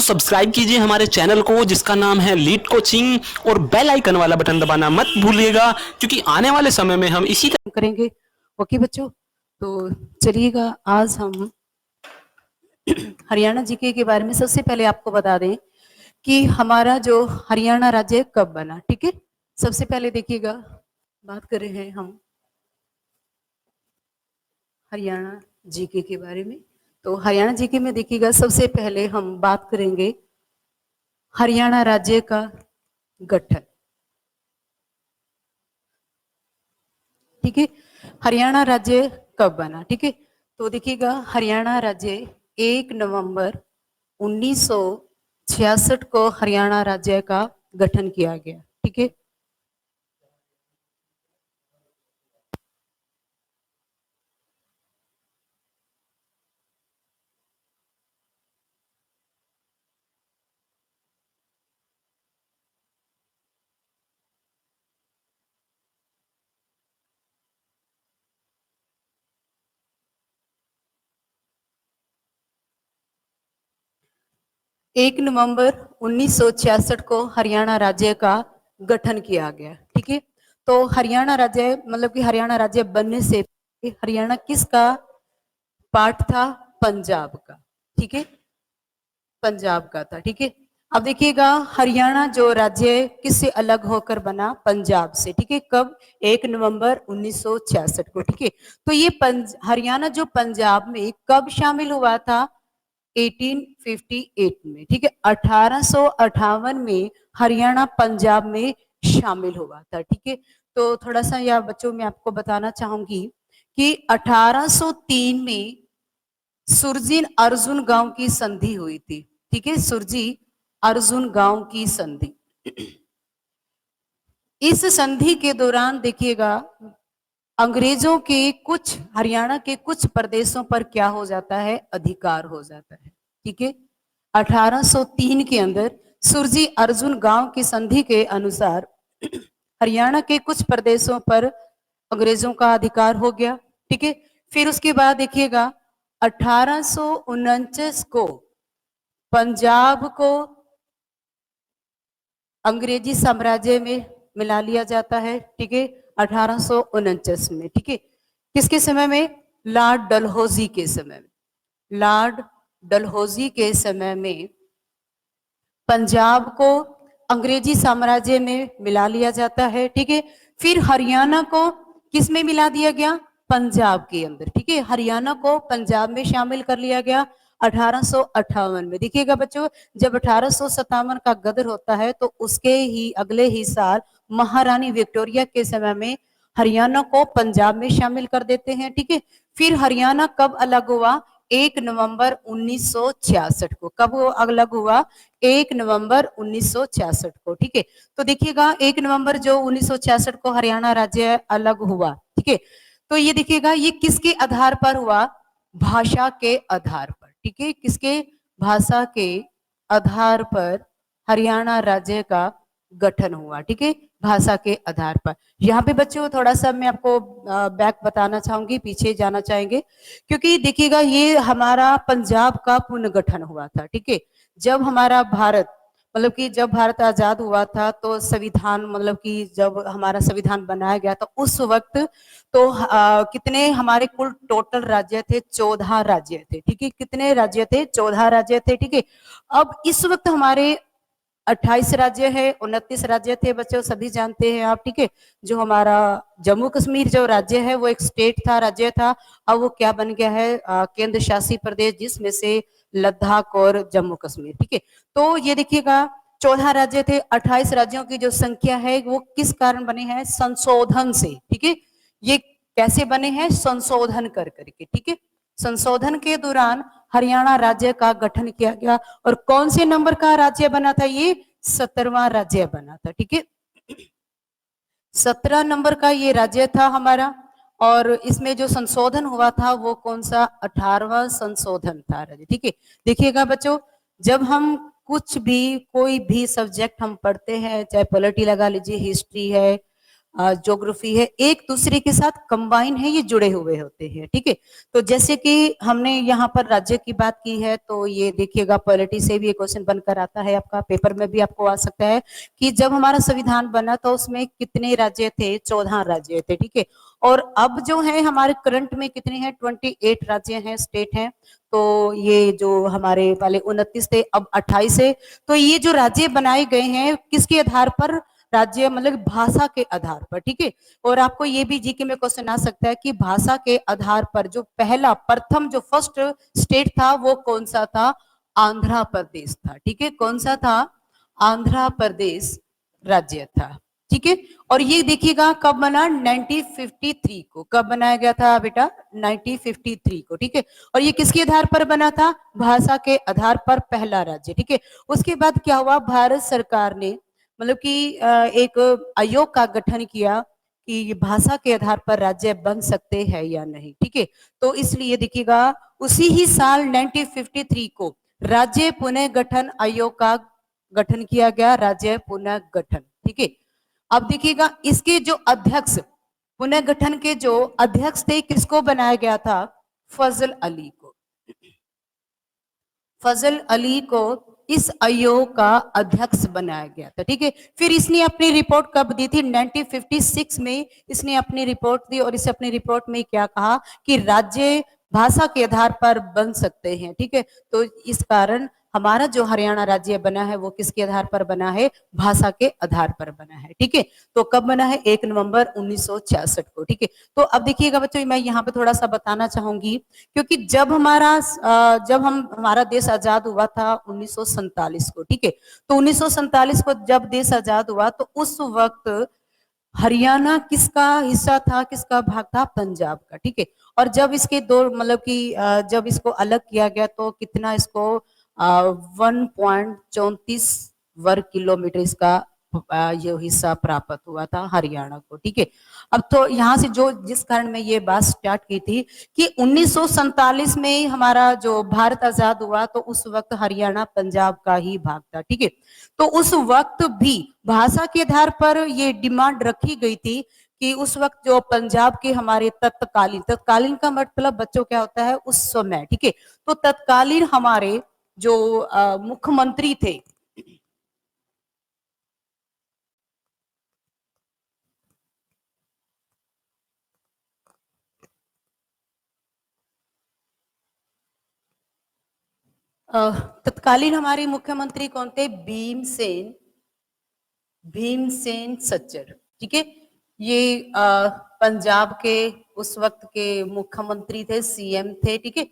Subscribe कीजिए हमारे channel को जिसका नाम है लीड कोचिंग और बेल आइकन वाला बटन दबाना मत भूलिएगा क्योंकि आने वाले समय में हम इसी तरह करेंगे। ओके बच्चों, तो चलिएगा आज हम हरियाणा जीके के बारे में सबसे पहले आपको बता दें कि हमारा जो हरियाणा राज्य कब बना। ठीक है, सबसे पहले देखिएगा, बात कर रहे हैं हम हरियाणा जीके के बारे में। तो हरियाणा जीके में देखिएगा, सबसे पहले हम बात करेंगे हरियाणा राज्य का गठन। ठीक है, हरियाणा राज्य कब बना। ठीक है, तो देखिएगा, हरियाणा राज्य 1 नवंबर 1966 को हरियाणा राज्य का गठन किया गया। ठीक है, 1 नवंबर 1966 को हरियाणा राज्य का गठन किया गया। ठीक है, तो हरियाणा राज्य मतलब कि हरियाणा राज्य बनने से हरियाणा किसका पार्ट था? पंजाब का। ठीक है, पंजाब का था। ठीक है, अब देखिएगा, हरियाणा जो राज्य किससे अलग होकर बना? पंजाब से। ठीक है, कब? 1 नवंबर 1966 को। ठीक है, तो ये हरियाणा जो पंजाब में कब शामिल हुआ था? 1858 में। ठीक है, 1858 में हरियाणा पंजाब में शामिल हुआ था। ठीक है, तो थोड़ा सा यह बच्चों में आपको बताना चाहूंगी कि 1803 में सुरजी अर्जुन गांव की संधि हुई थी। ठीक है, सुरजी अर्जुन गांव की संधि। इस संधि के दौरान देखिएगा, अंग्रेजों के कुछ हरियाणा के कुछ प्रदेशों पर क्या हो जाता है? अधिकार हो जाता है। ठीक है, 1803 के अंदर सुरजी अर्जुन गांव की संधि के अनुसार हरियाणा के कुछ प्रदेशों पर अंग्रेजों का अधिकार हो गया। ठीक है, फिर उसके बाद देखिएगा, 1849 को पंजाब को अंग्रेजी साम्राज्य में मिला लिया जाता है। ठीक है, 1849 में। ठीक है, किसके समय में? लॉर्ड डलहौजी के समय में। लॉर्ड डलहौजी के समय में पंजाब को अंग्रेजी साम्राज्य में मिला लिया जाता है। ठीक है, फिर हरियाणा को किस में मिला दिया गया? पंजाब के अंदर। ठीक है, हरियाणा को पंजाब में शामिल कर लिया गया 1858 में। देखिएगा बच्चों, जब 1857 का गदर होता है तो उसके ही अगले ही साल महारानी विक्टोरिया के समय में हरियाणा को पंजाब में शामिल कर देते हैं। ठीक है, फिर हरियाणा कब अलग हुआ? 1 नवंबर 1966 को। कब वो अलग हुआ? 1 नवंबर 1966 को। ठीक है, तो देखिएगा, 1 नवंबर जो 1966 को हरियाणा राज्य अलग हुआ। ठीक है, तो ये देखिएगा, ये किसके आधार पर हुआ? भाषा के आधार पर। ठीक है, किसके? भाषा के आधार पर हरियाणा राज्य का गठन हुआ। ठीक है, भाषा के आधार पर। यहाँ पे बच्चों थोड़ा सा मैं आपको बैक बताना चाहूंगी, पीछे जाना चाहेंगे, क्योंकि देखिएगा, ये हमारा पंजाब का पुनर्गठन हुआ था। ठीक है, जब हमारा भारत मतलब कि जब भारत आजाद हुआ था तो संविधान मतलब कि जब हमारा संविधान बनाया गया था उस वक्त तो कितने हमारे कुल टोटल राज्य थे? 14 राज्य थे। ठीक है, कितने राज्य थे? 14 राज्य थे। ठीक है, अब इस वक्त हमारे 28 राज्य है, 29 राज्य थे बच्चों, सभी जानते हैं आप। ठीक है, जो हमारा जम्मू कश्मीर जो राज्य है वो एक स्टेट था, राज्य था। अब वो क्या बन गया है? केंद्र शासित प्रदेश, जिसमें से लद्दाख और जम्मू कश्मीर। ठीक है, तो ये देखिएगा, 14 राज्य थे, 28 राज्यों की जो संख्या है वो किस कारण बने हैं? संशोधन से। ठीक है, ये कैसे बने हैं? संशोधन कर करके। ठीक है, संशोधन के दौरान हरियाणा राज्य का गठन किया गया और कौन से नंबर का राज्य बना था? ये 17वां राज्य बना था। ठीक है, 17 नंबर का ये राज्य था हमारा। और इसमें जो संशोधन हुआ था वो कौन सा? 18वां संशोधन था राज्य। ठीक है, देखिएगा बच्चों, जब हम कुछ भी कोई भी सब्जेक्ट हम पढ़ते हैं, चाहे पॉलिटी लगा लीजिए, हिस्ट्री है, ज्योग्राफी है, एक दूसरे के साथ कंबाइन है, ये जुड़े हुए होते हैं, ठीक है। तो जैसे कि हमने यहाँ पर राज्य की बात की है, तो ये देखिएगा पॉलिटी से भी ये क्वेश्चन बनकर आता है, आपका पेपर में भी आपको आ सकता है कि जब हमारा संविधान बना तो उसमें कितने राज्य थे, 14 राज्य थे, ठीक है। और अब जो है हमारे करंट में कितने हैं, 28 राज्य हैं, स्टेट हैं। तो ये जो हमारे पहले 29 थे, अब 28 है। तो ये जो राज्य बनाए गए हैं किसके आधार पर, राज्य मतलब भाषा के आधार पर, ठीक है। और आपको ये भी जीके में क्वेश्चन आ सकता है कि भाषा के आधार पर जो पहला प्रथम जो फर्स्ट स्टेट था वो कौन सा था, आंध्र प्रदेश था, ठीक है। कौन सा था, आंध्र प्रदेश राज्य था, ठीक है। और ये देखिएगा कब बना, 1953 को। कब बनाया गया था बेटा, 1953 को, ठीक है। और ये किसके आधार पर बना था, भाषा के आधार पर पहला राज्य, ठीक है। उसके बाद क्या हुआ, भारत सरकार ने मतलब कि एक आयोग का गठन किया कि ये भाषा के आधार पर राज्य बन सकते हैं या नहीं, ठीक है। तो इसलिए देखिएगा उसी ही साल 1953 को राज्य पुनर्गठन आयोग का गठन किया गया, राज्य पुनर्गठन, ठीक है। अब देखिएगा इसके जो अध्यक्ष, पुनर्गठन के जो अध्यक्ष थे, किसको बनाया गया था, फजल अली को। फजल अली को इस आयोग का अध्यक्ष बनाया गया था, ठीक है। फिर इसने अपनी रिपोर्ट कब दी थी, 1956 में इसने अपनी रिपोर्ट दी। और इसे अपनी रिपोर्ट में क्या कहा कि राज्य भाषा के आधार पर बन सकते हैं, ठीक है। तो इस कारण हमारा जो हरियाणा राज्य बना है वो किसके आधार पर बना है, भाषा के आधार पर बना है, ठीक है। तो कब बना है, 1 नवंबर 1966 को, ठीक है। तो अब देखिएगा बच्चों, मैं यहाँ पे थोड़ा सा बताना चाहूंगी, क्योंकि जब हमारा देश आजाद हुआ था 1947 को, ठीक है। तो 1947 को जब देश आजाद हुआ तो उस वक्त हरियाणा किसका हिस्सा था, किसका भाग था, पंजाब का, ठीक है। और जब इसके दो मतलब कि जब इसको अलग किया गया तो कितना इसको 1.34 वर्ग किलोमीटर इसका ये हिस्सा प्राप्त हुआ था हरियाणा को, ठीक है। अब तो यहाँ से जो जिस कारण मैं ये बात स्टार्ट की थी कि 1947 में हमारा जो भारत आजाद हुआ तो उस वक्त हरियाणा पंजाब का ही भाग था, ठीक है। तो उस वक्त भी भाषा के आधार पर ये डिमांड रखी गई थी कि उस वक्त जो पंजाब के हमारे तत्कालीन का मतलब बच्चों क्या होता है, उस समय, ठीक है। तो तत्कालीन हमारे जो मुख्यमंत्री थे, तत्कालीन हमारे मुख्यमंत्री कौन थे, भीमसेन भीमसेन सच्चर, ठीक है। ये पंजाब के उस वक्त के मुख्यमंत्री थे, सीएम थे, ठीक है।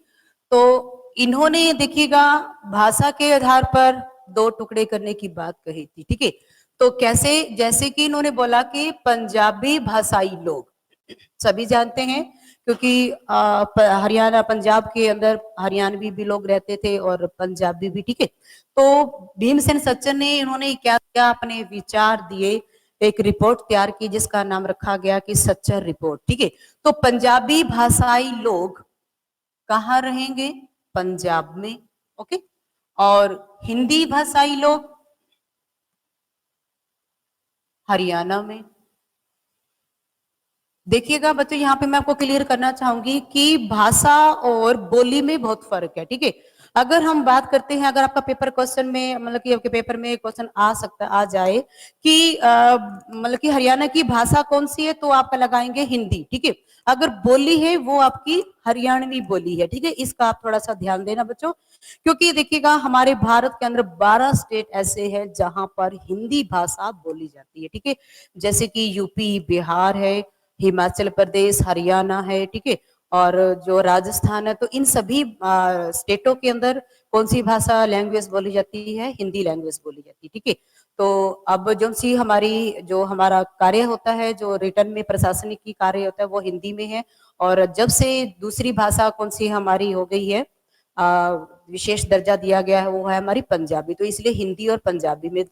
तो इन्होंने देखिएगा भाषा के आधार पर दो टुकड़े करने की बात कही थी, ठीक है। तो कैसे, जैसे कि इन्होंने बोला कि पंजाबी भाषाई लोग, सभी जानते हैं क्योंकि हरियाणा पंजाब के अंदर हरियाणवी भी लोग रहते थे और पंजाबी भी, ठीक है। तो भीमसेन सच्चर ने इन्होंने क्या किया, अपने विचार दिए, एक रिपोर्ट तैयार की जिसका नाम रखा गया कि सच्चर रिपोर्ट, ठीक है। तो पंजाबी भाषाई लोग कहाँ रहेंगे, पंजाब में, ओके। और हिंदी भाषाई लोग हरियाणा में। देखिएगा बच्चों, यहाँ पे मैं आपको क्लियर करना चाहूंगी कि भाषा और बोली में बहुत फर्क है, ठीक है। अगर हम बात करते हैं, अगर आपका पेपर क्वेश्चन में मतलब कि आपके पेपर में क्वेश्चन आ जाए कि मतलब कि हरियाणा की भाषा कौन सी है, तो आप लगाएंगे हिंदी, ठीक है। अगर बोली है वो आपकी हरियाणवी बोली है, ठीक है। इसका आप थोड़ा सा ध्यान देना बच्चों, क्योंकि देखिएगा हमारे भारत के अंदर 12 स्टेट ऐसे हैं जहां पर हिंदी भाषा बोली जाती है, ठीक है। जैसे कि यूपी, बिहार है, हिमाचल प्रदेश, हरियाणा है, ठीक है। और जो राजस्थान है, तो इन सभी स्टेटों के अंदर कौन सी भाषा लैंग्वेज बोली जाती है, हिंदी लैंग्वेज बोली जाती है, ठीक है। तो अब जो सी हमारी जो हमारा कार्य होता है, जो रिटर्न में प्रशासनिक की कार्य होता है वो हिंदी में है। और जब से दूसरी भाषा कौन सी हमारी हो गई है, विशेष दर्जा दिया गया है, वो है हमारी पंजाबी। तो इसलिए हिंदी और पंजाबी में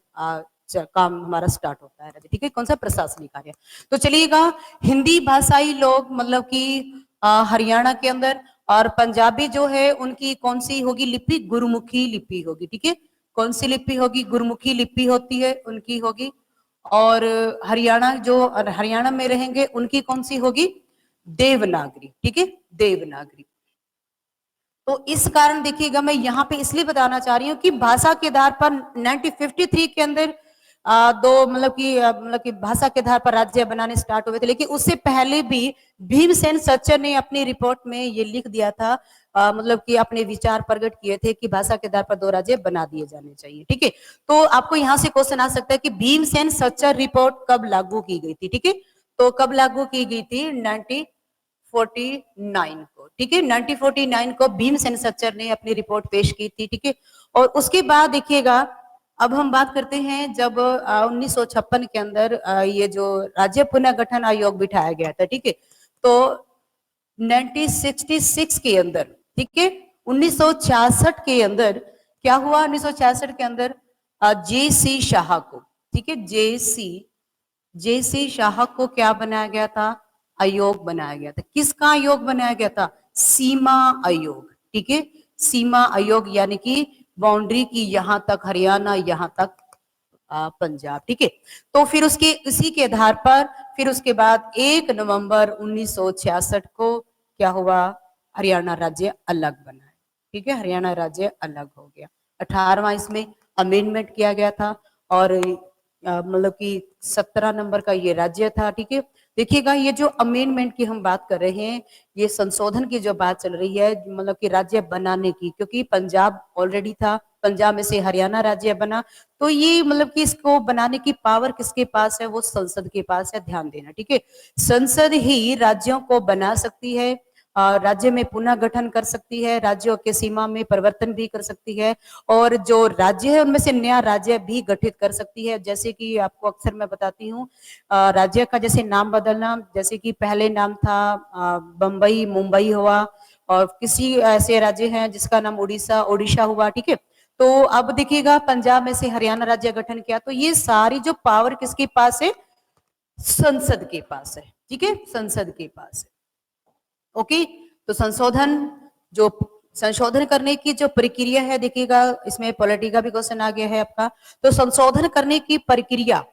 काम हमारा स्टार्ट होता है, ठीक है। कौन सा, प्रशासनिक कार्य। तो चलिएगा, हिंदी भाषाई लोग मतलब कि हरियाणा के अंदर, और पंजाबी जो है उनकी कौन सी होगी लिपि, गुरुमुखी लिपि होगी, ठीक है। कौन सी लिपि होगी, गुरुमुखी लिपि होती है उनकी होगी। और हरियाणा जो हरियाणा में रहेंगे उनकी कौन सी होगी, देवनागरी, ठीक है, देवनागरी। तो इस कारण देखिएगा, मैं यहाँ पे इसलिए बताना चाह रही हूँ कि भाषा के आधार पर 1953 के अंदर दो मतलब कि भाषा के आधार पर राज्य बनाने स्टार्ट हुए थे, लेकिन उससे पहले भी भीमसेन सच्चर ने अपनी रिपोर्ट में ये लिख दिया था, मतलब कि अपने विचार प्रकट किए थे कि भाषा के आधार पर दो राज्य बना दिए जाने चाहिए, ठीक है। तो आपको यहाँ से क्वेश्चन आ सकता है कि भीमसेन सच्चर रिपोर्ट कब लागू की गई थी, ठीक है। तो कब लागू की गई थी, 1949 को, ठीक है, 1949 को भीमसेन सच्चर ने अपनी रिपोर्ट पेश की थी, ठीक है। और उसके बाद देखिएगा, अब हम बात करते हैं जब 1956 के अंदर ये जो राज्य पुनर्गठन आयोग बिठाया गया था, ठीक है। तो 1966 के अंदर, ठीक है, 1966 के अंदर क्या हुआ, 1966 के अंदर जे.सी. शाह को, ठीक है, जे.सी. शाह को क्या बनाया गया था, आयोग बनाया गया था। किसका आयोग बनाया गया था, सीमा आयोग, ठीक है, सीमा आयोग, यानी कि बाउंड्री की यहां तक हरियाणा, यहां तक पंजाब, ठीक है। तो फिर उसके इसी के आधार पर फिर उसके बाद 1 नवंबर 1966 को क्या हुआ, हरियाणा राज्य अलग बना है, ठीक है, हरियाणा राज्य अलग हो गया। 18वां इसमें अमेंडमेंट किया गया था और मतलब कि 17 नंबर का ये राज्य था, ठीक है। देखिएगा, ये जो अमेंडमेंट की हम बात कर रहे हैं, ये संशोधन की जो बात चल रही है, मतलब कि राज्य बनाने की, क्योंकि पंजाब ऑलरेडी था, पंजाब में से हरियाणा राज्य बना, तो ये मतलब कि इसको बनाने की पावर किसके पास है, वो संसद के पास है, ध्यान देना, ठीक है। संसद ही राज्यों को बना सकती है, राज्य में पुनः गठन कर सकती है, राज्यों के सीमा में परिवर्तन भी कर सकती है, और जो राज्य है उनमें से नया राज्य भी गठित कर सकती है। जैसे कि आपको अक्सर मैं बताती हूँ, राज्य का जैसे नाम बदलना, जैसे कि पहले नाम था बम्बई, मुंबई हुआ, और किसी ऐसे राज्य हैं जिसका नाम उड़ीसा, ओडिशा हुआ, ठीक है। तो अब देखिएगा, पंजाब में से हरियाणा राज्य गठन किया, तो ये सारी जो पावर किसके पास है, संसद के पास है, ठीक है, संसद के पास है। ओके, तो जो संशोधन करने की जो प्रक्रिया है, देखिएगा इसमें पॉलिटी का भी क्वेश्चन आ गया है आपका। तो संशोधन करने की प्रक्रिया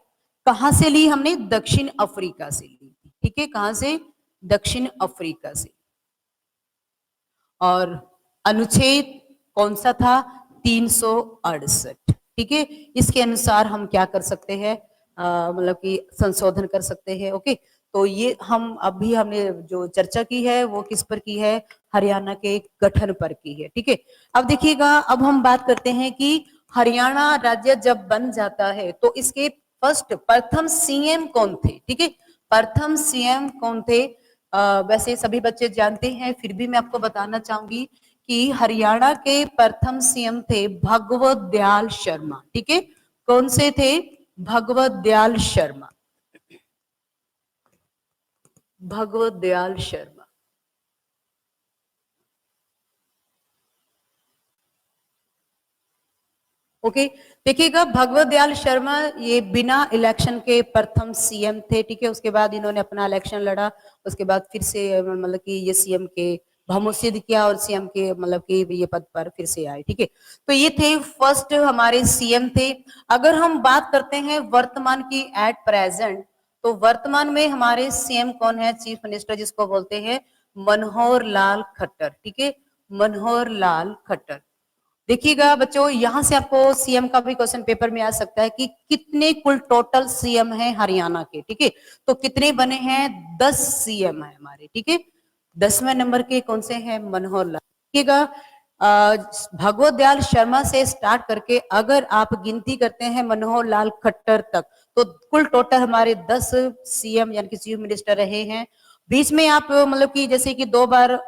कहां से ली हमने, दक्षिण अफ्रीका से ली, ठीक है, कहां से, दक्षिण अफ्रीका से। और अनुच्छेद कौन सा था, 368, ठीक है। इसके अनुसार हम क्या कर सकते हैं, मतलब कि संशोधन कर सकते हैं। ओके, तो ये हमने जो चर्चा की है वो किस पर की है, हरियाणा के गठन पर की है, ठीक है। अब देखिएगा, अब हम बात करते हैं कि हरियाणा राज्य जब बन जाता है तो इसके प्रथम सीएम कौन थे, ठीक है, प्रथम सीएम कौन थे। वैसे सभी बच्चे जानते हैं, फिर भी मैं आपको बताना चाहूंगी कि हरियाणा के प्रथम सीएम थे भगवत दयाल शर्मा, ठीक है। कौन से थे, भगवत दयाल शर्मा, भगवत दयाल शर्मा। ओके, देखिएगा, भगवत दयाल शर्मा ये बिना इलेक्शन के प्रथम सीएम थे, ठीक है। उसके बाद इन्होंने अपना इलेक्शन लड़ा, उसके बाद फिर से मतलब कि ये सीएम के बहुमत सिद्ध किया और सीएम के मतलब कि ये पद पर फिर से आए, ठीक है। तो ये थे फर्स्ट हमारे सीएम थे। अगर हम बात करते हैं वर्तमान की, एट प्रेजेंट, तो वर्तमान में हमारे सीएम कौन है, चीफ मिनिस्टर जिसको बोलते हैं मनोहर लाल खट्टर, ठीक है, मनोहर लाल खट्टर। देखिएगा बच्चों, यहां से आपको सीएम का भी क्वेश्चन पेपर में आ सकता है कि कितने कुल टोटल सीएम हैं हरियाणा के, ठीक है। तो कितने बने हैं, 10 सीएम है हमारे, ठीक है। 10वें नंबर के कौन से हैं, मनोहर लाल। देखिएगा, भगवत दयाल शर्मा से स्टार्ट करके अगर आप गिनती करते हैं मनोहर लाल खट्टर तक, तो कुल टोटल हमारे 10 सीएम यानी कि चीफ मिनिस्टर रहे हैं। बीच में आप मतलब कि जैसे कि 2 बार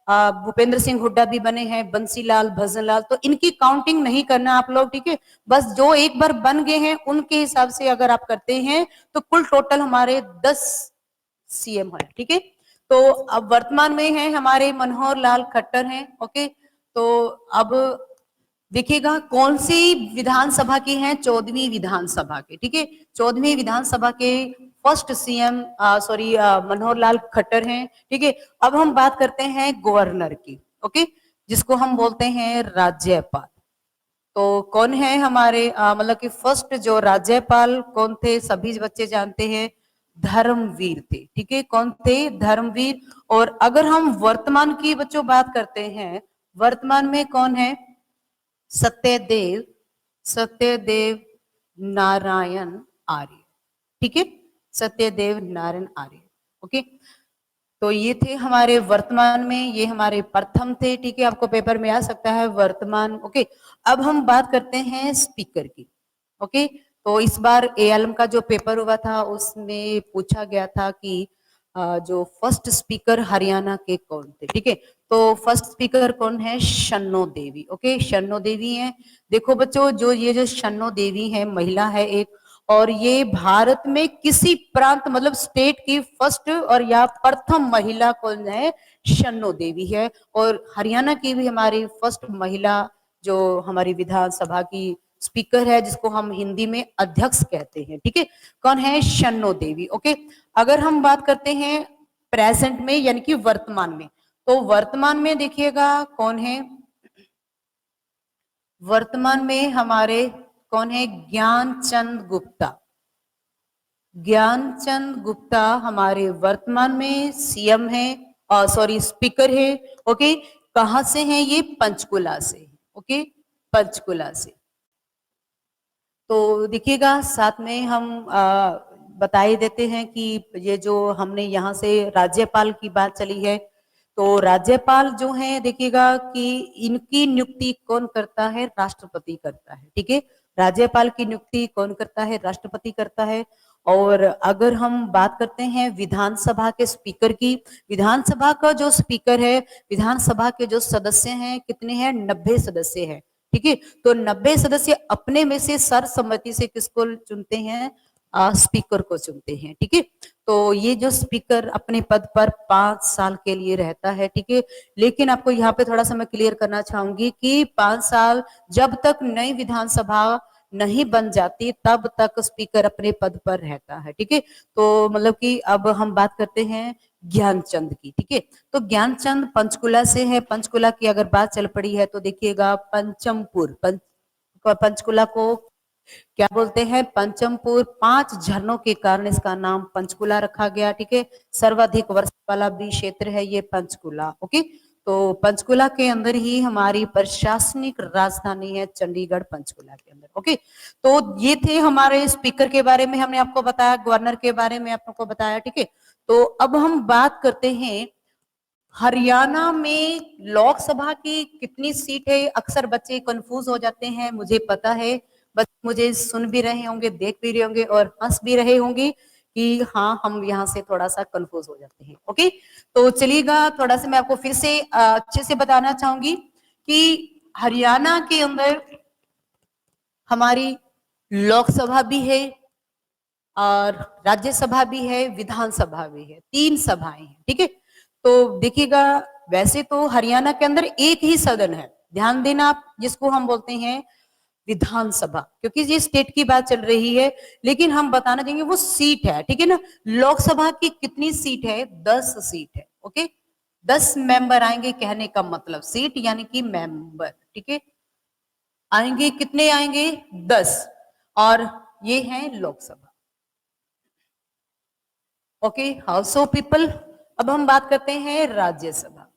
भूपेंद्र सिंह हुड्डा भी बने हैं, बंसीलाल, भजनलाल, तो इनकी काउंटिंग नहीं करना आप लोग, ठीक है। बस जो एक बार बन गए हैं उनके हिसाब से अगर आप करते हैं तो कुल टोटल हमारे 10 सीएम है, ठीक है। तो अब वर्तमान में है हमारे मनोहर लाल खट्टर हैं। ओके, तो अब देखिएगा कौन सी विधानसभा की हैं, 14वीं विधानसभा के, ठीक है। 14वीं विधानसभा के फर्स्ट सीएम मनोहर लाल खट्टर हैं, ठीक है। अब हम बात करते हैं गवर्नर की, ओके, जिसको हम बोलते हैं राज्यपाल। तो कौन है हमारे मतलब कि फर्स्ट जो राज्यपाल कौन थे, सभी बच्चे जानते हैं, धर्मवीर थे। ठीक है, कौन थे? धर्मवीर। और अगर हम वर्तमान की बच्चों बात करते हैं, वर्तमान में कौन है? सत्यदेव, सत्यदेव नारायण आर्य। ठीक है, सत्यदेव नारायण आर्य। ओके, तो ये थे हमारे वर्तमान में, ये हमारे प्रथम थे। ठीक है, आपको पेपर में आ सकता है वर्तमान। ओके, अब हम बात करते हैं स्पीकर की। ओके, तो इस बार एएलएम का जो पेपर हुआ था उसमें पूछा गया था कि जो फर्स्ट स्पीकर हरियाणा के कौन थे। ठीक है, तो फर्स्ट स्पीकर कौन है? शन्नो देवी। ओके, शन्नो देवी है। देखो बच्चों, जो शन्नो देवी है, महिला है एक, और ये भारत में किसी प्रांत मतलब स्टेट की फर्स्ट और या प्रथम महिला कौन है? शन्नो देवी है। और हरियाणा की भी हमारी फर्स्ट महिला जो हमारी विधानसभा की स्पीकर है, जिसको हम हिंदी में अध्यक्ष कहते हैं। ठीक है, कौन है? शन्नो देवी। ओके, अगर हम बात करते हैं प्रेजेंट में यानी कि वर्तमान में, तो वर्तमान में देखिएगा कौन है? वर्तमान में हमारे कौन है? ज्ञानचंद गुप्ता। ज्ञानचंद गुप्ता हमारे वर्तमान में सीएम है, सॉरी स्पीकर है। ओके, कहां से हैं ये? पंचकुला से। ओके, पंचकुला से। तो देखिएगा, साथ में हम बता ही देते हैं कि ये जो हमने यहाँ से राज्यपाल की बात चली है, तो राज्यपाल जो है देखिएगा कि इनकी नियुक्ति कौन करता है? राष्ट्रपति करता है। ठीक है, राज्यपाल की नियुक्ति कौन करता है? राष्ट्रपति करता है। और अगर हम बात करते हैं विधानसभा के स्पीकर की, विधानसभा का जो स्पीकर है, विधानसभा के जो सदस्य हैं कितने हैं? 90 सदस्य हैं। ठीक है, तो 90 सदस्य अपने में से सर्वसम्मति से किसको चुनते हैं? स्पीकर को चुनते हैं। ठीक है, तो ये जो स्पीकर अपने पद पर 5 साल के लिए रहता है। ठीक है, लेकिन आपको यहाँ पे थोड़ा सा मैं क्लियर करना चाहूंगी कि 5 साल जब तक नई विधानसभा नहीं बन जाती तब तक स्पीकर अपने पद पर रहता है। ठीक है, तो मतलब कि अब हम बात करते हैं ज्ञानचंद की। ठीक है, तो ज्ञानचंद पंचकुला से है। पंचकुला की अगर बात चल पड़ी है तो देखिएगा पंचमपुर, पंचकुला को क्या बोलते हैं? पंचमपुर। 5 झरनों के कारण इसका नाम पंचकुला रखा गया। ठीक है, सर्वाधिक वर्षा वाला भी क्षेत्र है ये पंचकुला। ओके, तो पंचकुला के अंदर ही हमारी प्रशासनिक राजधानी है चंडीगढ़, पंचकुला के अंदर। ओके, तो ये थे हमारे स्पीकर के बारे में हमने आपको बताया, गवर्नर के बारे में आपको बताया। ठीक है, तो अब हम बात करते हैं हरियाणा में लोकसभा की कितनी सीट है। अक्सर बच्चे कंफ्यूज हो जाते हैं, मुझे पता है, बस मुझे सुन भी रहे होंगे, देख भी रहे होंगे और हंस भी रहे होंगे कि हाँ हम यहाँ से थोड़ा सा कंफ्यूज हो जाते हैं। ओके, तो चलिएगा थोड़ा सा मैं आपको फिर से अच्छे से बताना चाहूंगी कि हरियाणा के अंदर हमारी लोकसभा भी है और राज्यसभा भी है, विधानसभा भी है, 3 सभाएं हैं। ठीक है, तो देखिएगा वैसे तो हरियाणा के अंदर एक ही सदन है, ध्यान देना आप, जिसको हम बोलते हैं विधानसभा, क्योंकि ये स्टेट की बात चल रही है, लेकिन हम बताना चाहेंगे वो सीट है। ठीक है ना, लोकसभा की कितनी सीट है? 10 सीट है। ओके, 10 मेंबर आएंगे, कहने का मतलब सीट यानी कि मेंबर। ठीक है, आएंगे कितने? आएंगे 10, और ये है Lok Sabha. Okay, house of people. अब हम बात करते हैं राज्यसभा।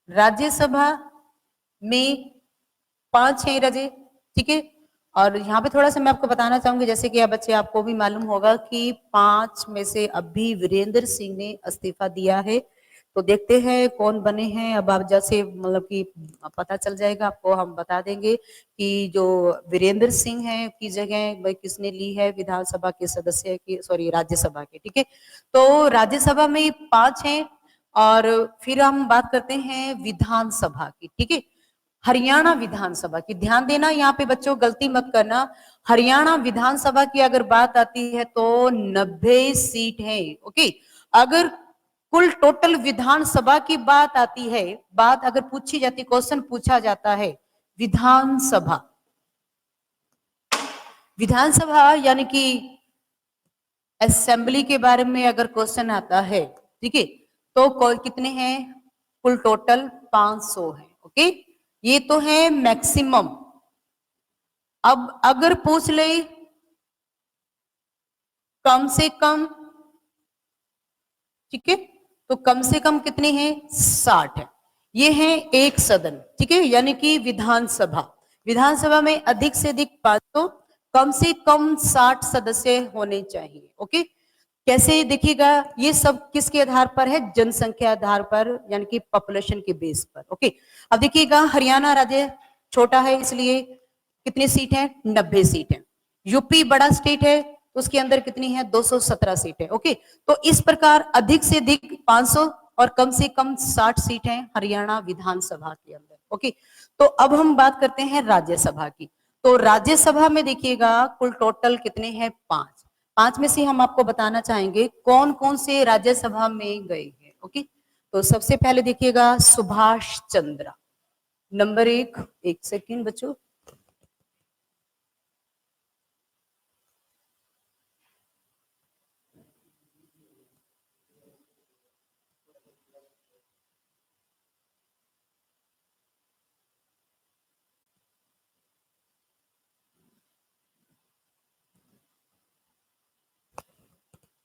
राज्यसभा में 5 है राजे। ठीक है, और यहाँ पे थोड़ा सा मैं आपको बताना चाहूंगी, जैसे कि अब बच्चे आपको भी मालूम होगा कि 5 में से अभी वीरेंद्र सिंह ने इस्तीफा दिया है। तो देखते हैं कौन बने हैं। अब आप जैसे मतलब कि पता चल जाएगा आपको, हम बता देंगे कि जो वीरेंद्र सिंह है की जगह भाई किसने ली है विधानसभा के सदस्य की, सॉरी राज्यसभा के। ठीक है, तो राज्यसभा में 5 हैं। और फिर हम बात करते हैं विधानसभा की। ठीक है, हरियाणा विधानसभा की, ध्यान देना यहाँ पे बच्चों, गलती मत करना। हरियाणा विधानसभा की अगर बात आती है तो 90 सीट है। ओके, अगर कुल टोटल विधानसभा की बात आती है, बात अगर पूछी जाती, क्वेश्चन पूछा जाता है विधानसभा, विधानसभा यानी कि असेंबली के बारे में अगर क्वेश्चन आता है, ठीक है, तो कितने हैं? कुल टोटल 500 है। ओके, ये तो है मैक्सिमम, अब अगर पूछ ले कम से कम, ठीक है, तो कम से कम कितने हैं, 60 है। ये है एक सदन, ठीक है, यानी कि विधानसभा। विधानसभा में अधिक से अधिक 500, कम से कम 60 सदस्य होने चाहिए। ओके, कैसे देखिएगा, ये सब किसके आधार पर है, जनसंख्या आधार पर, यानी कि पॉपुलेशन के बेस पर। ओके, अब देखिएगा हरियाणा राज्य छोटा है, इसलिए कितनी सीट है, 90 सीट है। यूपी बड़ा स्टेट है, उसके अंदर कितनी है, 217 सीट है। ओके, तो इस प्रकार अधिक से अधिक 500 और कम से कम 60 सीट है हरियाणा विधानसभा के अंदर। ओके, तो अब हम बात करते हैं राज्यसभा की। तो राज्यसभा में देखिएगा कुल टोटल कितने हैं, 5। 5 में से हम आपको बताना चाहेंगे कौन कौन से राज्यसभा में गए हैं। ओके, तो सबसे पहले देखिएगा सुभाष चंद्र, नंबर 1। एक सेकेंड बच्चों,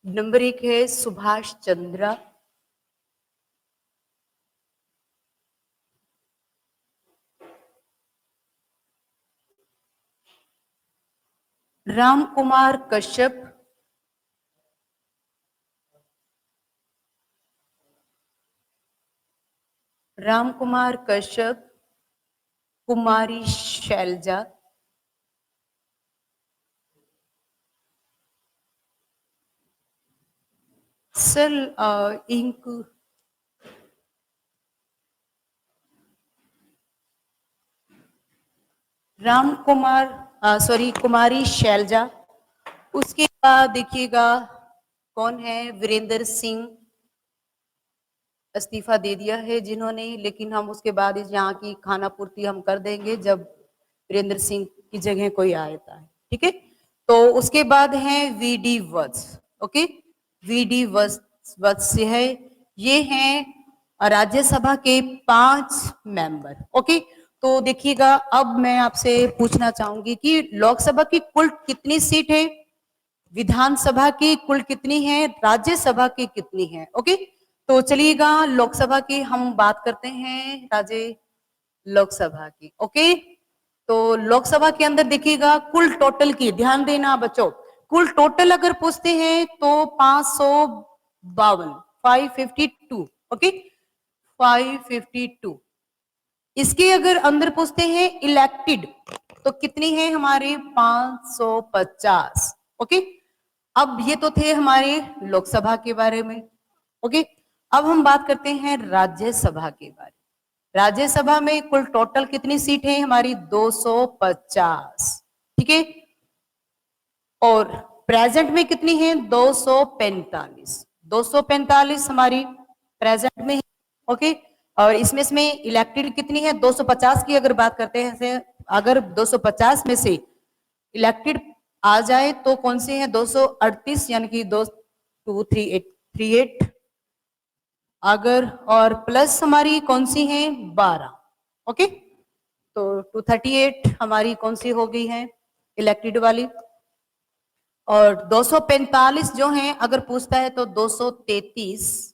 नंबर 1 है सुभाष चंद्र। राम कुमार कश्यप, राम कुमार कश्यप, कुमारी शैलजा, सर इंक राम कुमार, सॉरी, कुमारी शैलजा। उसके बाद देखिएगा कौन है, वीरेंद्र सिंह, इस्तीफा दे दिया है जिन्होंने, लेकिन हम उसके बाद यहाँ की खाना पूर्ति हम कर देंगे जब वीरेंद्र सिंह की जगह कोई आता है। ठीक है, तो उसके बाद है वीडी वत्स। ओके, वीडी वत्स है, ये हैं राज्यसभा के 5 मेंबर। ओके, तो देखिएगा अब मैं आपसे पूछना चाहूंगी कि लोकसभा की कुल कितनी सीट है, विधानसभा की कुल कितनी है, राज्यसभा की कितनी है। ओके, तो चलिएगा लोकसभा की हम बात करते हैं, राज्य लोकसभा की। ओके, तो लोकसभा के अंदर देखिएगा कुल टोटल की, ध्यान देना बच्चों, कुल टोटल अगर पूछते हैं तो 552, 552। ओके, 552। इसके अगर अंदर पूछते हैं इलेक्टेड तो कितनी है हमारे, 550। ओके, अब ये तो थे हमारे लोकसभा के बारे में। ओके, अब हम बात करते हैं राज्यसभा के बारे में। राज्यसभा में कुल टोटल कितनी सीट है हमारी, 250। ठीक है, और प्रेजेंट में कितनी है, 245। 245 हमारी प्रेजेंट में है। ओके, और इसमें इलेक्टेड कितनी है, 250 की अगर बात करते हैं, अगर 250 में से इलेक्टेड आ जाए तो कौन सी है, 238, यानी कि 238 अगर, और प्लस हमारी कौन सी है, 12। ओके, तो 238 हमारी कौन सी हो गई है, इलेक्टेड वाली, और 245 जो है अगर पूछता है तो 233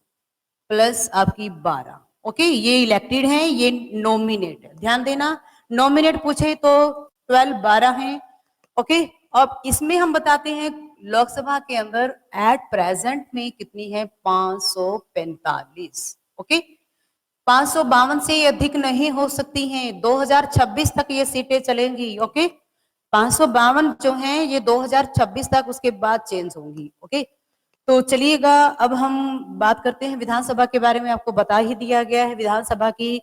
प्लस आपकी 12। ओके, ये इलेक्टेड है, ये नॉमिनेट है, ध्यान देना, नॉमिनेट पूछे तो 12, 12 है। ओके, अब इसमें हम बताते हैं लोकसभा के अंदर एट प्रेजेंट में कितनी है, 545। ओके, 552 से अधिक नहीं हो सकती हैं, 2026 तक ये सीटें चलेंगी। ओके, 552 जो हैं ये 2026 तक, उसके बाद चेंज होंगी। ओके, तो चलिएगा अब हम बात करते हैं विधानसभा के बारे में। आपको बता ही दिया गया है विधानसभा की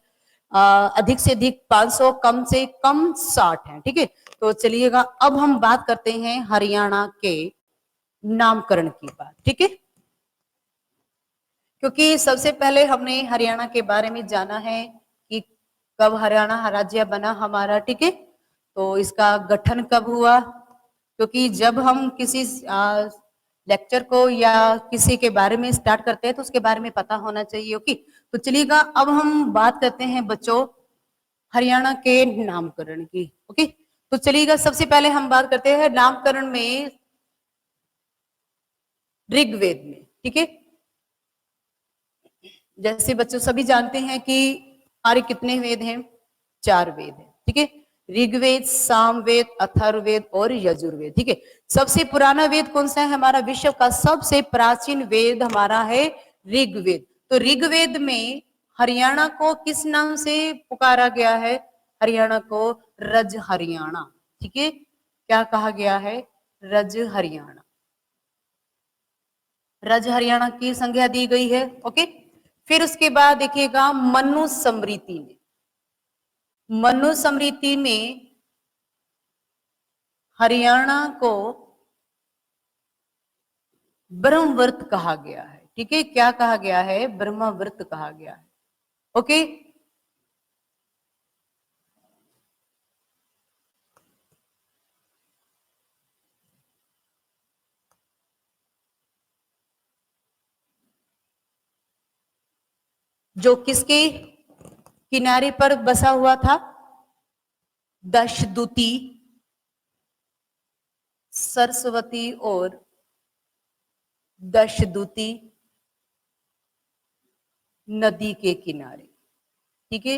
अधिक से अधिक 500, कम से कम 60 है। ठीक है, तो चलिएगा अब हम बात करते हैं हरियाणा के नामकरण की बात। ठीक है, क्योंकि सबसे पहले हमने हरियाणा के बारे में जाना है कि कब हरियाणा राज्य बना हमारा। ठीक है, तो इसका गठन कब हुआ, क्योंकि जब हम किसी लेक्चर को या किसी के बारे में स्टार्ट करते हैं तो उसके बारे में पता होना चाहिए। ओके, तो चलिएगा अब हम बात करते हैं बच्चों हरियाणा के नामकरण की। ओके, तो चलिएगा, सबसे पहले हम बात करते हैं नामकरण में ऋग्वेद में, ठीक है। जैसे बच्चों सभी जानते हैं कि हमारे कितने वेद हैं, 4 वेद हैं, ठीक है। ऋग्वेद, सामवेद, अथर्ववेद और यजुर्वेद, ठीक है। सबसे पुराना वेद कौन सा है? हमारा विश्व का सबसे प्राचीन वेद हमारा है ऋग्वेद। तो ऋग्वेद में हरियाणा को किस नाम से पुकारा गया है? हरियाणा को रज हरियाणा, ठीक है। क्या कहा गया है? रज हरियाणा। रज हरियाणा की संज्ञा दी गई है, ओके। फिर उसके बाद देखिएगा मनुस्मृति में, मनुस्मृति में हरियाणा को ब्रह्मवर्त कहा गया है, ठीक है। क्या कहा गया है? ब्रह्मवर्त कहा गया है, ओके। जो किसके किनारे पर बसा हुआ था? दशदुती, सरस्वती और दशदुती नदी के किनारे, ठीक है,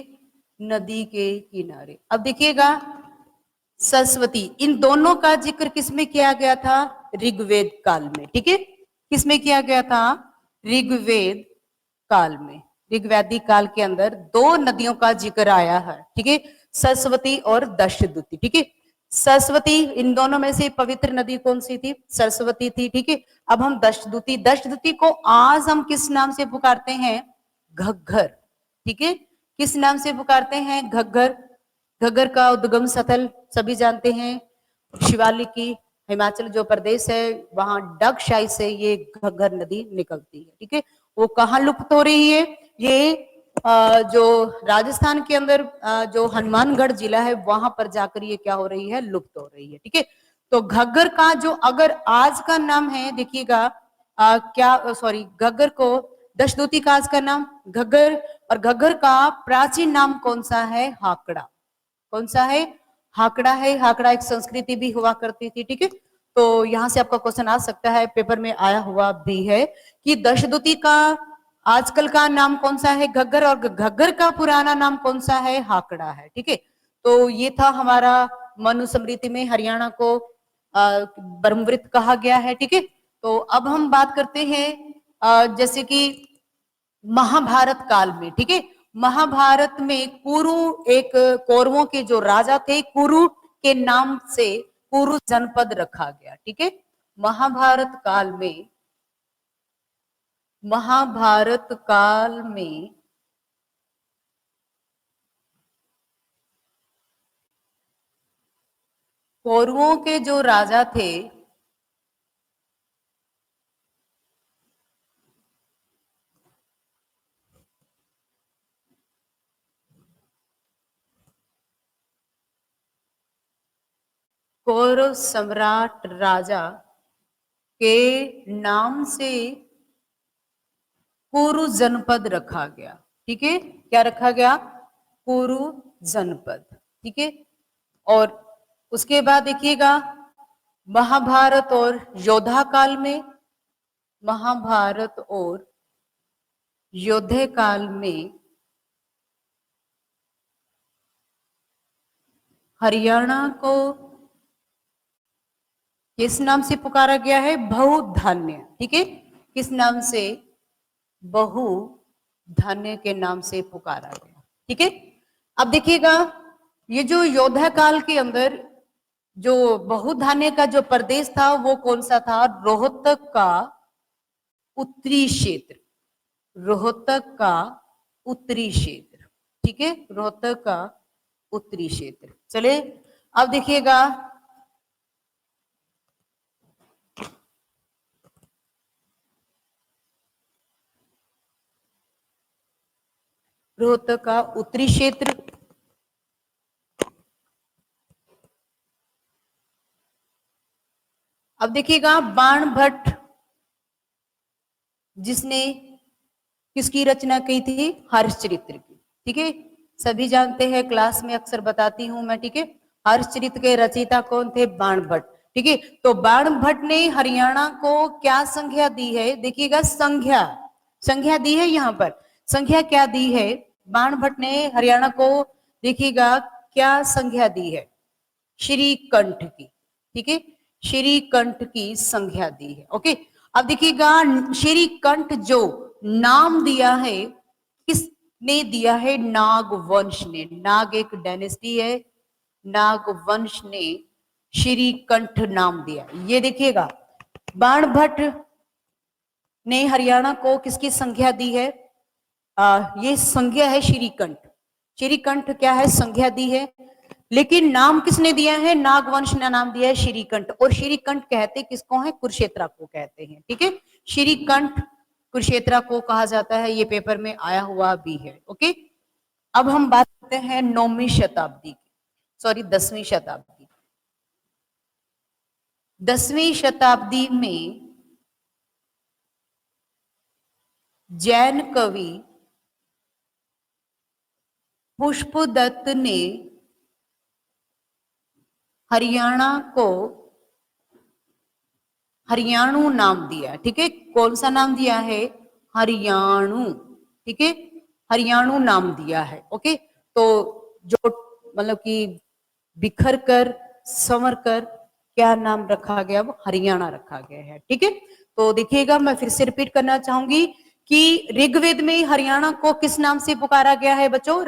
नदी के किनारे। अब देखिएगा सरस्वती, इन दोनों का जिक्र किसमें किया गया था? ऋग्वेद काल में, ठीक है। किसमें किया गया था? ऋग्वेद काल में। ऋग्वैदिक काल के अंदर 2 नदियों का जिक्र आया है, ठीक है, सरस्वती और दशदुती, ठीक है। सरस्वती, इन दोनों में से पवित्र नदी कौन सी थी? सरस्वती थी, ठीक है। अब हम दशदुती, दशदुती को आज हम किस नाम से पुकारते हैं? घग्गर, ठीक है। किस नाम से पुकारते हैं? घग्गर। घग्गर का उद्गम स्थल सभी जानते हैं, शिवालिक की हिमाचल जो प्रदेश है वहां डगशाई से ये घग्गर नदी निकलती है, ठीक है। वो कहाँ लुप्त हो रही है? ये जो राजस्थान के अंदर जो हनुमानगढ़ जिला है वहां पर जाकर ये क्या हो रही है? लुप्त हो रही है, ठीक है। तो घग्गर का जो अगर आज का नाम है, देखिएगा क्या, सॉरी, घग्गर को दशदुती का आज का नाम घग्गर, और घग्गर का प्राचीन नाम कौन सा है? हाकड़ा। कौन सा है? हाकड़ा है। हाकड़ा एक संस्कृति भी हुआ करती थी, ठीक है। तो यहां से आपका क्वेश्चन आ सकता है, पेपर में आया हुआ भी है कि दशदुती का आजकल का नाम कौन सा है? घग्गर, और घग्गर का पुराना नाम कौन सा है? हाकड़ा है, ठीक है। तो ये था हमारा मनुस्मृति में हरियाणा को ब्रह्मवृत कहा गया है, ठीक है। तो अब हम बात करते हैं जैसे कि महाभारत काल में, ठीक है। महाभारत में कुरु, एक कौरवों के जो राजा थे, कुरु के नाम से कुरु जनपद रखा गया, ठीक है। महाभारत काल में, महाभारत काल में कौरवों के जो राजा थे कौरव सम्राट राजा के नाम से कुरु जनपद रखा गया, ठीक है। क्या रखा गया? कुरु जनपद, ठीक है। और उसके बाद देखिएगा महाभारत और योद्धा काल में, महाभारत और योद्धे काल में हरियाणा को किस नाम से पुकारा गया है? बहुधान्य, ठीक है। किस नाम से? बहुधान्य के नाम से पुकारा गया, ठीक है। अब देखिएगा ये जो योद्धा काल के अंदर जो बहुधान्य का जो प्रदेश था वो कौन सा था? रोहतक का उत्तरी क्षेत्र, रोहतक का उत्तरी क्षेत्र, ठीक है। रोहतक का उत्तरी क्षेत्र। चलिए अब देखिएगा रोहतक का उत्तरी क्षेत्र, अब देखिएगा बाणभट्ट जिसने किसकी रचना की थी? हर्षचरित्र की, ठीक है। सभी जानते हैं, क्लास में अक्सर बताती हूं मैं, ठीक है। हर्षचरित के रचयिता कौन थे? बाणभट्ट। ठीक है, तो बाणभट्ट ने हरियाणा को क्या संज्ञा दी है? देखिएगा, संज्ञा संज्ञा दी है यहाँ पर। संज्ञा क्या दी है? बाणभट्ट ने हरियाणा को, देखिएगा, क्या संज्ञा दी है? श्री कंठ की। ठीक है, श्री कंठ की संज्ञा दी है। ओके, अब देखिएगा, श्री कंठ जो नाम दिया है, किसने दिया है? नागवंश ने। नाग एक डायनेस्टी है, नागवंश ने श्री कंठ नाम दिया। ये देखिएगा, बाणभट्ट ने हरियाणा को किसकी संज्ञा दी है? ये संज्ञा है श्रीकंठ। श्रीकंठ क्या है? संज्ञा दी है, लेकिन नाम किसने दिया है? नागवंश ने नाम दिया है श्रीकंठ। और श्रीकंठ कहते किसको है? कुरुक्षेत्र को कहते हैं। ठीक है, श्रीकंठ कुरुक्षेत्र को कहा जाता है। ये पेपर में आया हुआ भी है। ओके, अब हम बात करते हैं 9वीं शताब्दी की, सॉरी 10वीं शताब्दी। 10वीं शताब्दी में जैन कवि पुष्पदत्त ने हरियाणा को हरियाणु नाम दिया। ठीक है, कौन सा नाम दिया है? हरियाणु। ठीक है, हरियाणु नाम दिया है। ओके, तो जो मतलब कि बिखर कर, संवर कर क्या नाम रखा गया? वो हरियाणा रखा गया है। ठीक है, तो देखिएगा, मैं फिर से रिपीट करना चाहूंगी कि ऋग्वेद में हरियाणा को किस नाम से पुकारा गया है बच्चों?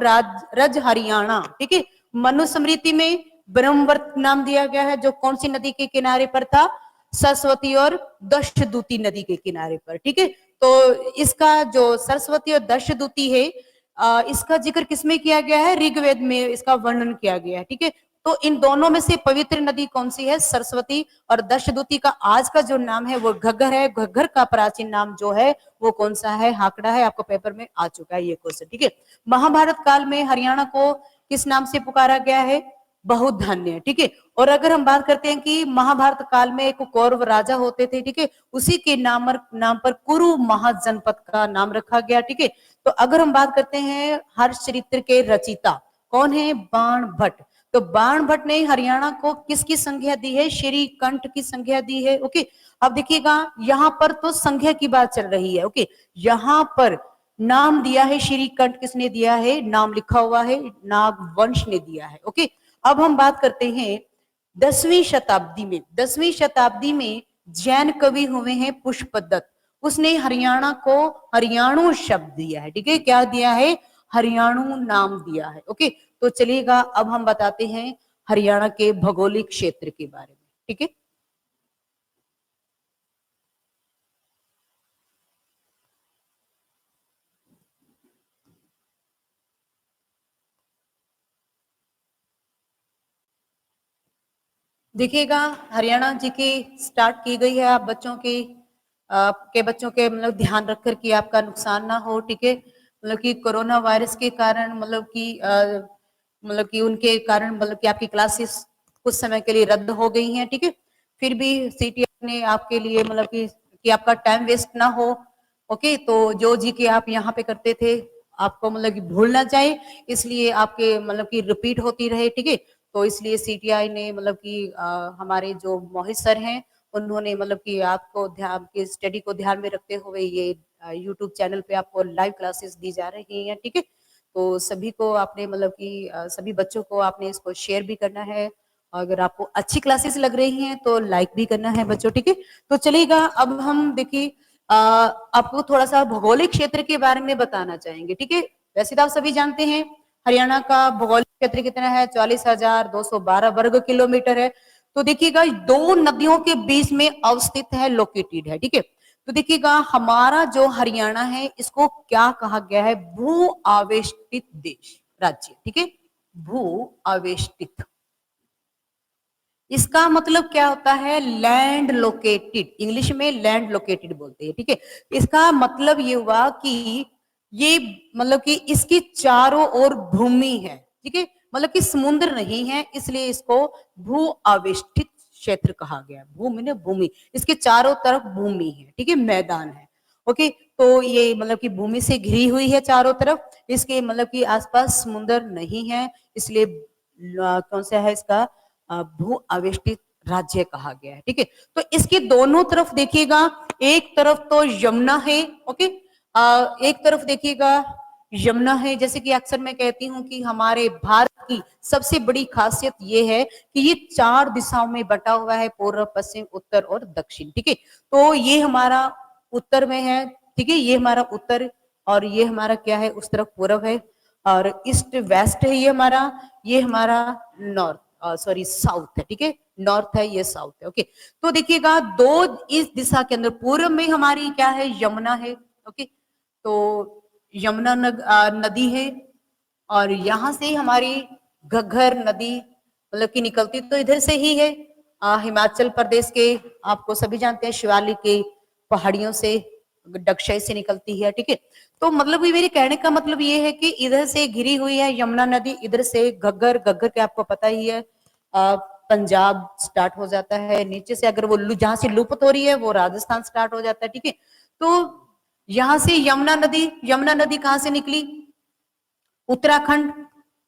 रज हरियाणा। ठीक है, मनुस्मृति में ब्रह्मवर्त नाम दिया गया है, जो कौन सी नदी के किनारे पर था? सरस्वती और दशदूती नदी के किनारे पर। ठीक है, तो इसका जो सरस्वती और दशदूती है, इसका जिक्र किसमें किया गया है? ऋग्वेद में इसका वर्णन किया गया है। ठीक है, तो इन दोनों में से पवित्र नदी कौन सी है? सरस्वती। और दशदूती का आज का जो नाम है वो घग्गर है। घग्गर का प्राचीन नाम जो है वो कौन सा है? हाकड़ा है। आपको पेपर में आ चुका है ये क्वेश्चन। ठीक है, महाभारत काल में हरियाणा को किस नाम से पुकारा गया है? बहुधान्य। ठीक है, और अगर हम बात करते हैं कि महाभारत काल में एक कौरव राजा होते थे, ठीक है, उसी के नाम पर कुरु महाजनपद का नाम रखा गया। ठीक है, तो अगर हम बात करते हैं हर्षचरित्र के रचयिता कौन है? बाणभट्ट। तो बाणभट्ट ने हरियाणा को किसकी संज्ञा दी है? श्रीकंठ की संज्ञा दी है। ओके, अब देखिएगा, यहाँ पर तो संज्ञा की बात चल रही है। ओके, यहाँ पर नाम दिया है श्रीकंठ, किसने दिया है? नाम लिखा हुआ है, नागवंश ने दिया है। ओके, अब हम बात करते हैं 10वीं शताब्दी में। 10वीं शताब्दी में जैन कवि हुए हैं पुष्पदत्त। उसने हरियाणा को हरियाणु शब्द दिया है। ठीक है, क्या दिया है? हरियाणु नाम दिया है। ओके, तो चलिएगा, अब हम बताते हैं हरियाणा के भौगोलिक क्षेत्र के बारे में। ठीक है, देखिएगा, हरियाणा जी की स्टार्ट की गई है। आप बच्चों की आपके बच्चों के मतलब ध्यान रखकर कि आपका नुकसान ना हो। ठीक है, मतलब कि कोरोना वायरस के कारण मतलब कि उनके कारण मतलब कि आपकी क्लासेस कुछ समय के लिए रद्द हो गई हैं। ठीक है, फिर भी सीटीआई ने आपके लिए मतलब कि आपका टाइम वेस्ट ना हो। ओके, तो जो जी के आप यहाँ पे करते थे आपको मतलब कि भूल ना जाए, इसलिए आपके मतलब कि रिपीट होती रहे। ठीक है, तो इसलिए सीटीआई ने मतलब कि हमारे जो मोहित सर हैं उन्होंने मतलब कि आपको ध्यान की स्टडी को ध्यान में रखते हुए ये यूट्यूब चैनल पे आपको लाइव क्लासेस दी जा रही हैं। ठीक है, तो सभी को आपने मतलब कि सभी बच्चों को आपने इसको शेयर भी करना है। अगर आपको अच्छी क्लासेस लग रही हैं तो लाइक भी करना है बच्चों। ठीक है, तो चलिएगा, अब हम देखिए आपको थोड़ा सा भौगोलिक क्षेत्र के बारे में बताना चाहेंगे। ठीक है, वैसे तो आप सभी जानते हैं हरियाणा का भौगोलिक क्षेत्र कितना है? 40,212 वर्ग किलोमीटर है। तो देखिएगा, दो नदियों के बीच में अवस्थित है, लोकेटेड है। ठीक है, तो देखिएगा, हमारा जो हरियाणा है इसको क्या कहा गया है? भू आवेष्टित देश, राज्य। ठीक है, भू आवेष्टित, इसका मतलब क्या होता है? Land located. इंग्लिश में लैंड लोकेटेड बोलते हैं। ठीक है, इसका मतलब ये हुआ कि ये मतलब कि इसकी चारों ओर भूमि है। ठीक है, मतलब कि समुद्र नहीं है, इसलिए इसको भू आवेष्टित क्षेत्र कहा गया। भूमि ने भूमि, इसके चारों तरफ भूमि है। ठीक है, मैदान है। ओके, तो ये मतलब कि भूमि से घिरी हुई है चारों तरफ। इसके मतलब कि आसपास समुद्र नहीं है, इसलिए कौन सा है इसका भू आवेष्टित राज्य कहा गया है। ठीक है, तो इसके दोनों तरफ देखिएगा, एक तरफ तो यमुना है, ओके, एक तरफ देखिएगा यमुना है। जैसे कि अक्सर मैं कहती हूँ कि हमारे भारत की सबसे बड़ी खासियत ये है कि ये 4 दिशाओं में बटा हुआ है, पूर्व, पश्चिम, उत्तर और दक्षिण। ठीक है, तो ये हमारा उत्तर में है, ठीक है, ये हमारा उत्तर, और ये हमारा क्या है, उस तरफ पूर्व है, और ईस्ट वेस्ट है ये हमारा नॉर्थ, सॉरी साउथ है। ठीक है, नॉर्थ है, ये साउथ है। ओके, तो देखिएगा दो इस दिशा के अंदर पूर्व में हमारी क्या है, यमुना है। ओके, तो यमुना नदी है, और यहां से हमारी घग्गर नदी मतलब कि निकलती तो इधर से ही है, हिमाचल प्रदेश के, आपको सभी जानते हैं, शिवालिक के पहाड़ियों से, डक्षय से निकलती है। ठीक है, तो मतलब ये मेरे कहने का मतलब ये है कि इधर से घिरी हुई है यमुना नदी, इधर से घग्गर, घग्गर के आपको पता ही है पंजाब स्टार्ट हो जाता है, नीचे से अगर वो जहां से लुप्त हो रही है वो राजस्थान स्टार्ट हो जाता है। ठीक है, तो यहां से यमुना नदी कहां से निकली, उत्तराखंड।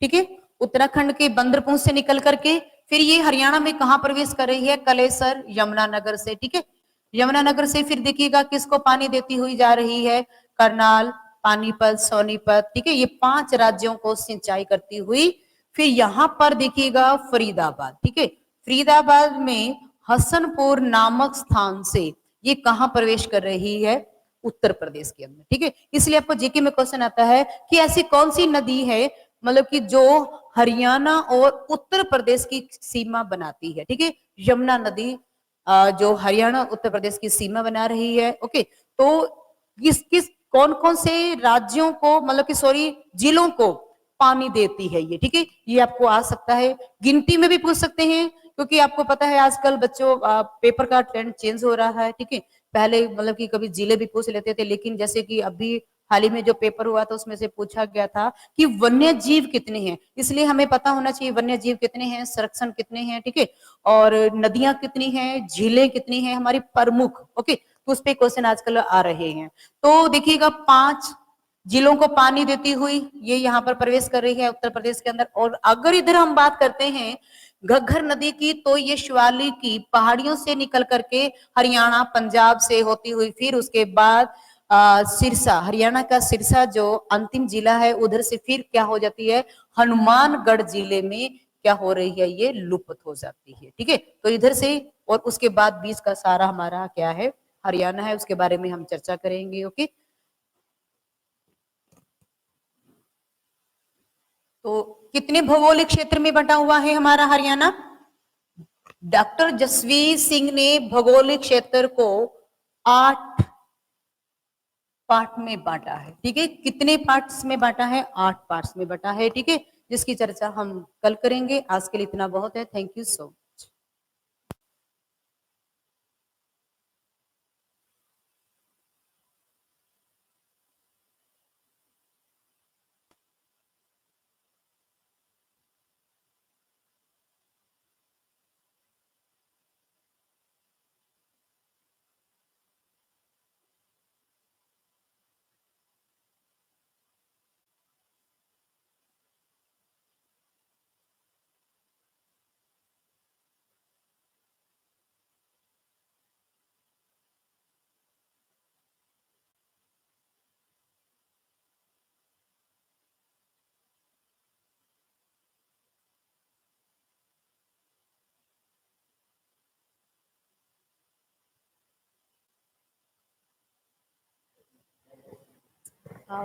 ठीक है, उत्तराखंड के बंदरपुर से निकल करके फिर ये हरियाणा में कहां प्रवेश कर रही है, कलेसर यमुनानगर से। ठीक है, यमुनानगर से फिर देखिएगा किसको पानी देती हुई जा रही है, करनाल, पानीपत, सोनीपत। ठीक है, ये 5 राज्यों को सिंचाई करती हुई फिर यहां पर देखिएगा फरीदाबाद। ठीक है, फरीदाबाद में हसनपुर नामक स्थान से ये कहां प्रवेश कर रही है, उत्तर प्रदेश के अंदर। ठीक है, इसलिए आपको जीके में क्वेश्चन आता है कि ऐसी कौन सी नदी है मतलब कि जो हरियाणा और उत्तर प्रदेश की सीमा बनाती है। ठीक है, यमुना नदी जो हरियाणा उत्तर प्रदेश की सीमा बना रही है। ओके, तो किस किस कौन कौन से राज्यों को मतलब कि सॉरी जिलों को पानी देती है ये। ठीक है, ये आपको आ सकता है, गिनती में भी पूछ सकते हैं, क्योंकि आपको पता है आजकल बच्चों पेपर का ट्रेंड चेंज हो रहा है। ठीक है, पहले मतलब कि कभी जिले भी पूछ लेते थे, लेकिन जैसे कि अभी हाल ही में जो पेपर हुआ था उसमें से पूछा गया था कि वन्य जीव कितने हैं, इसलिए हमें पता होना चाहिए वन्य जीव कितने हैं, संरक्षण कितने हैं। ठीक है, और नदियां कितनी हैं, झीलें कितनी हैं हमारी प्रमुख। ओके, तो उस पे क्वेश्चन आजकल आ रहे हैं। तो देखिएगा 5 जिलों को पानी देती हुई ये यहाँ पर प्रवेश कर रही है उत्तर प्रदेश के अंदर। और अगर इधर हम बात करते हैं घग्गर नदी की, तो ये शिवालिक की पहाड़ियों से निकल करके हरियाणा, पंजाब से होती हुई फिर उसके बाद सिरसा, हरियाणा का सिरसा जो अंतिम जिला है, उधर से फिर क्या हो जाती है, हनुमानगढ़ जिले में क्या हो रही है, ये लुप्त हो जाती है। ठीक है, तो इधर से और उसके बाद बीच का सारा हमारा क्या है, हरियाणा है, उसके बारे में हम चर्चा करेंगे। ओके, तो कितने भौगोलिक क्षेत्र में बटा हुआ है हमारा हरियाणा, डॉक्टर जसवीर सिंह ने भौगोलिक क्षेत्र को 8 पार्ट में बांटा है। ठीक है, कितने पार्ट्स में बांटा है, 8 पार्ट्स में बांटा है। ठीक है, जिसकी चर्चा हम कल करेंगे। आज के लिए इतना बहुत है, थैंक यू सो मच।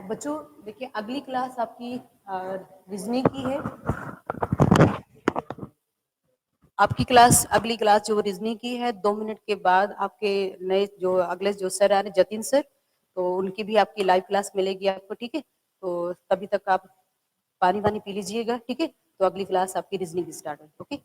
बच्चों देखिए, अगली क्लास आपकी रीजनिंग की है। आपकी क्लास, अगली क्लास जो रीजनिंग की है, 2 मिनट के बाद आपके नए जो अगले जो सर आ रहे हैं, जतिन सर, तो उनकी भी आपकी लाइव क्लास मिलेगी आपको। ठीक है, तो तभी तक आप पानी वानी पी लीजिएगा। ठीक है, तो अगली क्लास आपकी रीजनिंग स्टार्ट है। ओके।